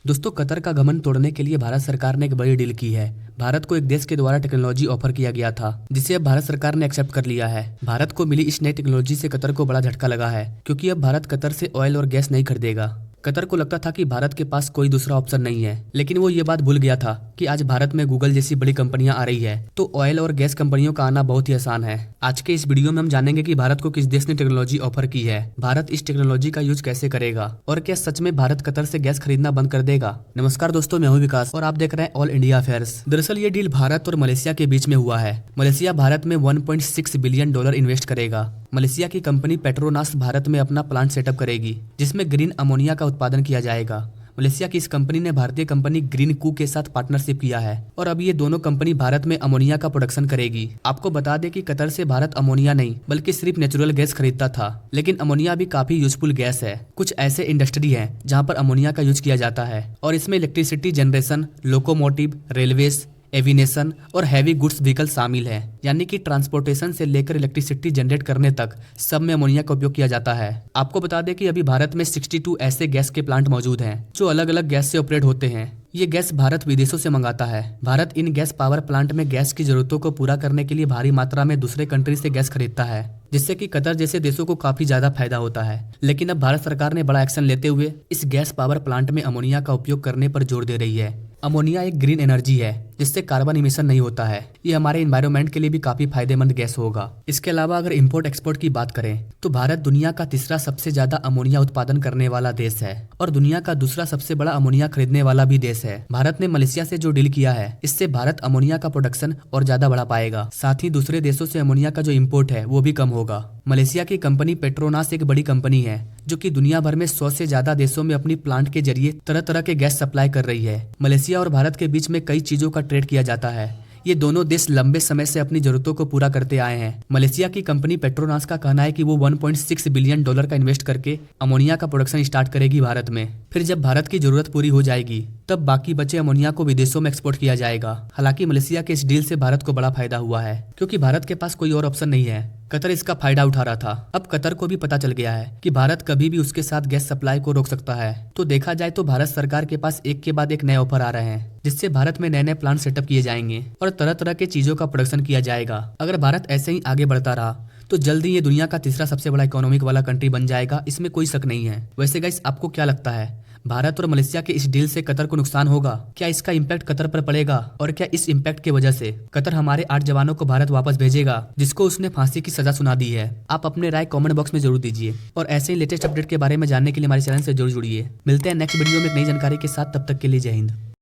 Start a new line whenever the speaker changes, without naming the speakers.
दोस्तों, कतर का घमंड तोड़ने के लिए भारत सरकार ने एक बड़ी डील की है। भारत को एक देश के द्वारा टेक्नोलॉजी ऑफर किया गया था, जिसे अब भारत सरकार ने एक्सेप्ट कर लिया है। भारत को मिली इस नई टेक्नोलॉजी से कतर को बड़ा झटका लगा है, क्योंकि अब भारत कतर से ऑयल और गैस नहीं खरीदेगा। कतर को लगता था कि भारत के पास कोई दूसरा ऑप्शन नहीं है, लेकिन वो ये बात भूल गया था कि आज भारत में गूगल जैसी बड़ी कंपनियां आ रही है, तो ऑयल और गैस कंपनियों का आना बहुत ही आसान है। आज के इस वीडियो में हम जानेंगे कि भारत को किस देश ने टेक्नोलॉजी ऑफर की है, भारत इस टेक्नोलॉजी का यूज कैसे करेगा और क्या सच में भारत कतर से गैस खरीदना बंद कर देगा। नमस्कार दोस्तों, मैं हूं विकास और आप देख रहे हैं ऑल इंडिया अफेयर्स। दरअसल ये डील भारत और मलेशिया के बीच में हुआ है। मलेशिया भारत में $1.6 बिलियन इन्वेस्ट करेगा। मलेशिया की कंपनी पेट्रोनास भारत में अपना प्लांट सेटअप करेगी, जिसमें ग्रीन अमोनिया का उत्पादन किया जाएगा। मलेशिया की इस कंपनी ने भारतीय कंपनी ग्रीनकू के साथ पार्टनरशिप किया है और अब ये दोनों कंपनी भारत में अमोनिया का प्रोडक्शन करेगी। आपको बता दें कि कतर से भारत अमोनिया नहीं बल्कि सिर्फ नेचुरल गैस खरीदता था, लेकिन अमोनिया भी काफी यूजफुल गैस है। कुछ ऐसे इंडस्ट्री हैं जहां पर अमोनिया का यूज किया जाता है और इसमें इलेक्ट्रिसिटी जनरेशन, लोकोमोटिव, रेलवेज, एविनेशन और हैवी गुड्स व्हीकल शामिल है। यानी कि ट्रांसपोर्टेशन से लेकर इलेक्ट्रिसिटी जनरेट करने तक सब में अमोनिया का उपयोग किया जाता है। आपको बता दें कि अभी भारत में 62 ऐसे गैस के प्लांट मौजूद हैं जो अलग अलग गैस से ऑपरेट होते हैं। ये गैस भारत विदेशों से मंगाता है। भारत इन गैस पावर प्लांट में गैस की जरूरतों को पूरा करने के लिए भारी मात्रा में दूसरे कंट्री से गैस खरीदता है, जिससे कि कतर जैसे देशों को काफी ज्यादा फायदा होता है। लेकिन अब भारत सरकार ने बड़ा एक्शन लेते हुए इस गैस पावर प्लांट में अमोनिया का उपयोग करने पर जोर दे रही है। अमोनिया एक ग्रीन एनर्जी है जिससे कार्बन इमिशन नहीं होता है। ये हमारे एनवायरनमेंट के लिए भी काफी फायदेमंद गैस होगा। इसके अलावा अगर इंपोर्ट एक्सपोर्ट की बात करें तो भारत दुनिया का तीसरा सबसे ज्यादा अमोनिया उत्पादन करने वाला देश है और दुनिया का दूसरा सबसे बड़ा अमोनिया खरीदने वाला भी देश है। भारत ने मलेशिया से जो डील किया है, इससे भारत अमोनिया का प्रोडक्शन और ज्यादा बढ़ा पाएगा। साथ ही दूसरे देशों से अमोनिया का जो इम्पोर्ट है वो भी कम होगा। मलेशिया की कंपनी पेट्रोनास एक बड़ी कंपनी है जो कि दुनिया भर में 100 से ज्यादा देशों में अपनी प्लांट के जरिए तरह तरह के गैस सप्लाई कर रही है। मलेशिया और भारत के बीच में कई चीजों का ट्रेड किया जाता है। ये दोनों देश लंबे समय से अपनी जरूरतों को पूरा करते आए हैं। मलेशिया की कंपनी पेट्रोनास का कहना है कि वो $1.6 बिलियन का इन्वेस्ट करके अमोनिया का प्रोडक्शन स्टार्ट करेगी भारत में। फिर जब भारत की जरूरत पूरी हो जाएगी तब बाकी बचे अमोनिया को विदेशों में एक्सपोर्ट किया जाएगा। हालांकि मलेशिया के इस डील से भारत को बड़ा फायदा हुआ है, क्योंकि भारत के पास कोई और ऑप्शन नहीं है। कतर इसका फायदा उठा रहा था। अब कतर को भी पता चल गया है कि भारत कभी भी उसके साथ गैस सप्लाई को रोक सकता है। तो देखा जाए तो भारत सरकार के पास एक के बाद एक नए ऑफर आ रहे हैं, जिससे भारत में नए नए प्लांट सेटअप किए जाएंगे और तरह तरह के चीजों का प्रोडक्शन किया जाएगा। अगर भारत ऐसे ही आगे बढ़ता रहा तो जल्द ही ये दुनिया का तीसरा सबसे बड़ा इकोनॉमिक वाला कंट्री बन जाएगा, इसमें कोई शक नहीं है। वैसे गाइस, आपको क्या लगता है, भारत और मलेशिया के इस डील से कतर को नुकसान होगा? क्या इसका इम्पैक्ट कतर पर पड़ेगा और क्या इस इम्पैक्ट की वजह से कतर हमारे 8 जवानों को भारत वापस भेजेगा जिसको उसने फांसी की सजा सुना दी है? आप अपने राय कमेंट बॉक्स में जरूर दीजिए और ऐसे ही लेटेस्ट अपडेट के बारे में जानने के लिए हमारे चैनल से जरूर जुड़िए। मिलते हैं नेक्स्ट वीडियो में एक नई जानकारी के साथ। तब तक के लिए जय हिंद।